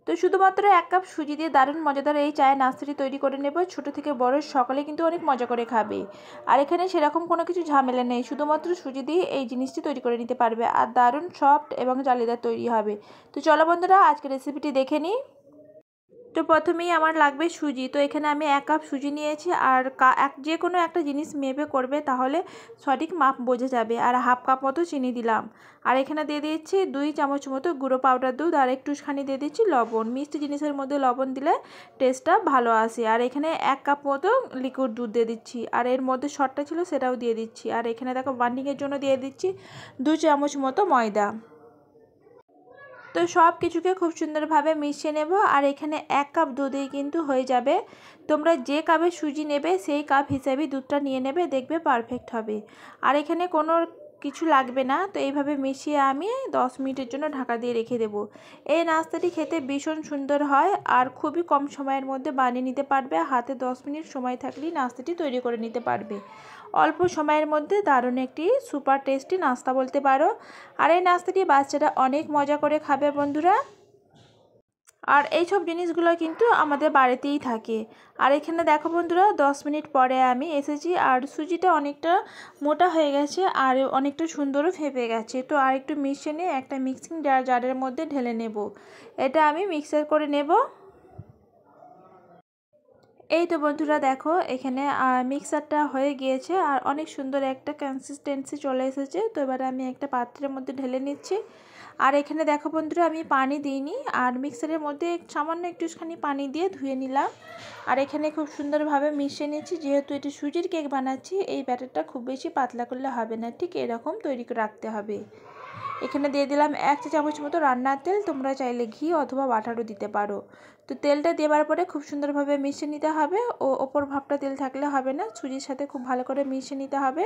তো শুধুমাত্র 1 কাপ সুজি দিয়ে দারুণ মজাদার এই চায়ের নাস্তাটি তৈরি করে নেব। ছোট থেকে বড় সকলে কিন্তু অনেক মজা করে খাবে। আর এখানে সেরকম কোনো কিছু ঝামেলা নেই, শুধুমাত্র সুজি দিয়ে এই জিনিসটি তৈরি করে নিতে পারবে আর দারুণ সফট এবং জালিদার তৈরি হবে। তো চলো বন্ধুরা আজকের রেসিপিটি দেখে নিই। তো প্রথমেই আমার লাগবে সুজি। তো এখানে আমি 1 কাপ সুজি নিয়েছি আর যে কোনো একটা জিনিস মেপে করবে তাহলে সঠিক মাপ বোঝা যাবে। আর হাফ কাপ মতো চিনি দিলাম। আর এখানে দিয়ে দিচ্ছি 2 চামচ মতো গুঁড়ো পাউডার দুধ আর একটুখানি দিয়ে দিচ্ছি লবণ। মিষ্টি জিনিসের মধ্যে লবণ দিলে টেস্টটা ভালো আসে। আর এখানে 1 কাপ মতো লিকুইড দুধ দিয়ে দিচ্ছি আর এর মধ্যে শর্টটা ছিল সেটাও দিয়ে দিচ্ছি। আর এখানে দেখো বাইন্ডিংয়ের জন্য দিয়ে দিচ্ছি 2 চামচ মতো ময়দা। তো সব কিছুকে খুব সুন্দরভাবে মিশিয়ে নেব। আর এখানে 1 কাপ দুধেই কিন্তু হয়ে যাবে। তোমরা যে কাপে সুজি নেবে সেই কাপ হিসাবেই দুধটা নিয়ে নেবে, দেখবে পারফেক্ট হবে। আর এখানে কোনো কিছু লাগবে না। তো এইভাবে মিশিয়ে আমি 10 মিনিটের জন্য ঢাকা দিয়ে রেখে দেব। এই নাস্তাটি খেতে ভীষণ সুন্দর হয় আর খুবই কম সময়ের মধ্যে বানিয়ে নিতে পারবে। হাতে 10 মিনিট সময় থাকলেই নাস্তাটি তৈরি করে নিতে পারবে। অল্প সময়ের মধ্যে দারুণ একটি সুপার টেস্টি নাস্তা বলতে পারো। আর এই নাস্তাটি বাচ্চারা অনেক মজা করে খাবে বন্ধুরা। আর এই সব জিনিসগুলো কিন্তু আমাদের বাড়িতেই থাকে। আর এখানে দেখো বন্ধুরা 10 মিনিট পরে আমি এসেছি আর সুজিটা অনেকটা মোটা হয়ে গেছে আর অনেকটা সুন্দরও ফেপে গেছে। তো আর একটু মিশিয়ে নিয়ে একটা মিক্সিং জারের মধ্যে ঢেলে নেব। এটা আমি মিক্সার করে নেব। এই তো বন্ধুরা দেখো এখানে মিক্সারটা হয়ে গিয়েছে আর অনেক সুন্দর একটা কনসিস্টেন্সি চলে এসেছে। তো এবারে আমি একটা পাত্রের মধ্যে ঢেলে নিচ্ছি। আর এখানে দেখো বন্ধুরা আমি পানি দিইনি আর মিক্সারের মধ্যে সামান্য একটুখানি পানি দিয়ে ধুয়ে নিলাম। আর এখানে খুব সুন্দরভাবে মিশিয়ে নিচ্ছি। যেহেতু এটি সুজির কেক বানাচ্ছি এই ব্যাটারটা খুব বেশি পাতলা করলে হবে না, ঠিক এরকম তৈরি করে রাখতে হবে। এখানে দিয়ে দিলাম 1 চা চামচ মতো রান্নার তেল, তোমরা চাইলে ঘি অথবা বাটারও দিতে পারো। তো তেলটা দেওয়ার পরে খুব সুন্দরভাবে মিশিয়ে নিতে হবে। ওপর ভাবটা তেল থাকলে হবে না, সুজির সাথে খুব ভালো করে মিশিয়ে নিতে হবে।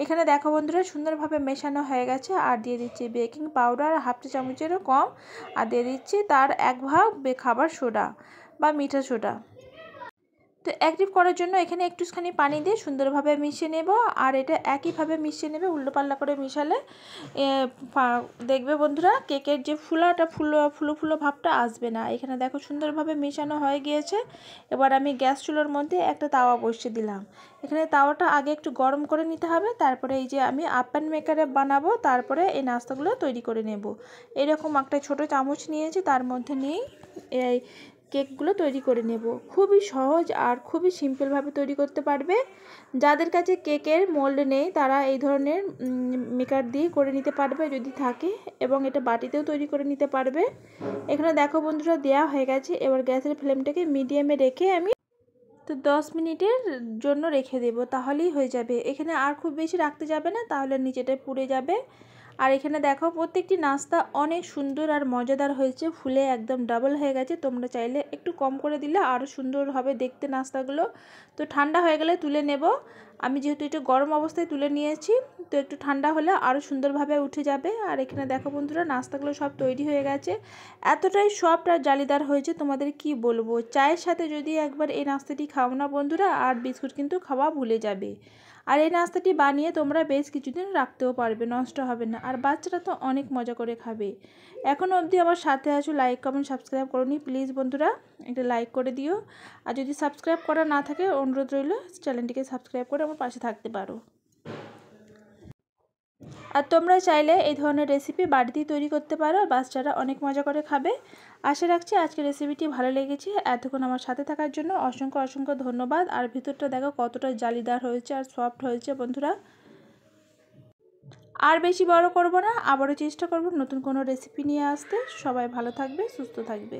এখানে দেখো বন্ধুরা সুন্দরভাবে মেশানো হয়ে গেছে। আর দিয়ে দিচ্ছি বেকিং পাউডার 1/2 চা চামচেরও কম। আর দিয়ে দিচ্ছি তার 1 ভাগ খাবার সোডা বা মিঠা সোডা। তো অ্যাক্টিভ করার জন্য এখানে একটুখানি পানি দিয়ে সুন্দরভাবে মিশিয়ে নেব। আর এটা একইভাবে মিশিয়ে নেবে, উল্টোপাল্টা করে মিশালে দেখবে বন্ধুরা কেকের যে ফুলো ভাবটা আসবে না। এখানে দেখো সুন্দরভাবে মেশানো হয়ে গিয়েছে। এবার আমি গ্যাস চুলার মধ্যে একটা তাওয়া বসিয়ে দিলাম। এখানে তাওয়াটা আগে একটু গরম করে নিতে হবে, তারপরে এই যে আমি আপ্যান মেকারে বানাবো তারপরে এই নাস্তাগুলো তৈরি করে নেব। এরকম একটা ছোট চামচ নিয়েছি, তার মধ্যে নিয়েই এই কেকগুলো তৈরি করে নেব। খুবই সহজ আর খুবই সিম্পলভাবে তৈরি করতে পারবে। যাদের কাছে কেকের মোল্ড নেই তারা এই ধরনের মেকার দিয়ে করে নিতে পারবে যদি থাকে, এবং এটা বাটিতেও তৈরি করে নিতে পারবে। এখানে দেখো বন্ধুরা দেওয়া হয়ে গেছে। এবার গ্যাসের ফ্লেমটাকে মিডিয়ামে রেখে আমি 10 মিনিটের জন্য রেখে দেব, তাহলেই হয়ে যাবে। এখানে আর খুব বেশি রাখতে যাবে না, তাহলে নিচেটা পুড়ে যাবে। আর এখানে দেখো প্রত্যেকটি নাস্তা অনেক সুন্দর আর মজাদার হয়েছে, ফুলে একদম ডাবল হয়ে গেছে। তোমরা চাইলে একটু কম করে দিলে আরও সুন্দর হবে দেখতে নাস্তাগুলো। তো ঠান্ডা হয়ে গেলে তুলে নেব। আমি যেহেতু একটু গরম অবস্থায় তুলে নিয়েছি, তো একটু ঠান্ডা হলে আরও সুন্দরভাবে উঠে যাবে। আর এখানে দেখো বন্ধুরা নাস্তাগুলো সব তৈরি হয়ে গেছে। এতটাই সফট আর জালিদার হয়েছে তোমাদের কি বলবো। চায়ের সাথে যদি একবার এই নাস্তাটি খাও না বন্ধুরা, আর বিস্কুট কিন্তু খাওয়া ভুলে যাবে। আর এই নাস্তাটি বানিয়ে তোমরা বেশ কিছুদিন রাখতেও পারবে, নষ্ট হবে না। আর বাচ্চারা তো অনেক মজা করে খাবে। এখনও অবধি আমার সাথে আছো, লাইক কমেন্ট সাবস্ক্রাইব করোনি, প্লিজ বন্ধুরা একটা লাইক করে দিও। আর যদি সাবস্ক্রাইব করা না থাকে অনুরোধ রইল চ্যানেলটিকে সাবস্ক্রাইব করে আমার পাশে থাকতে পারো। আর তোমরা চাইলে এই ধরনের রেসিপি বাড়িতেই তৈরি করতে পারো, বাচ্চারা অনেক মজা করে খাবে। আশা রাখছি আজকের রেসিপিটি ভালো লেগেছে। এতক্ষণ আমার সাথে থাকার জন্য অসংখ্য অসংখ্য ধন্যবাদ। আর ভিতরটা দেখো কতটা জালিদার হয়েছে আর সফট হয়েছে বন্ধুরা। আর বেশি বড় করব না, আবারও চেষ্টা করব নতুন কোনো রেসিপি নিয়ে আসতে। সবাই ভালো থাকবে, সুস্থ থাকবে।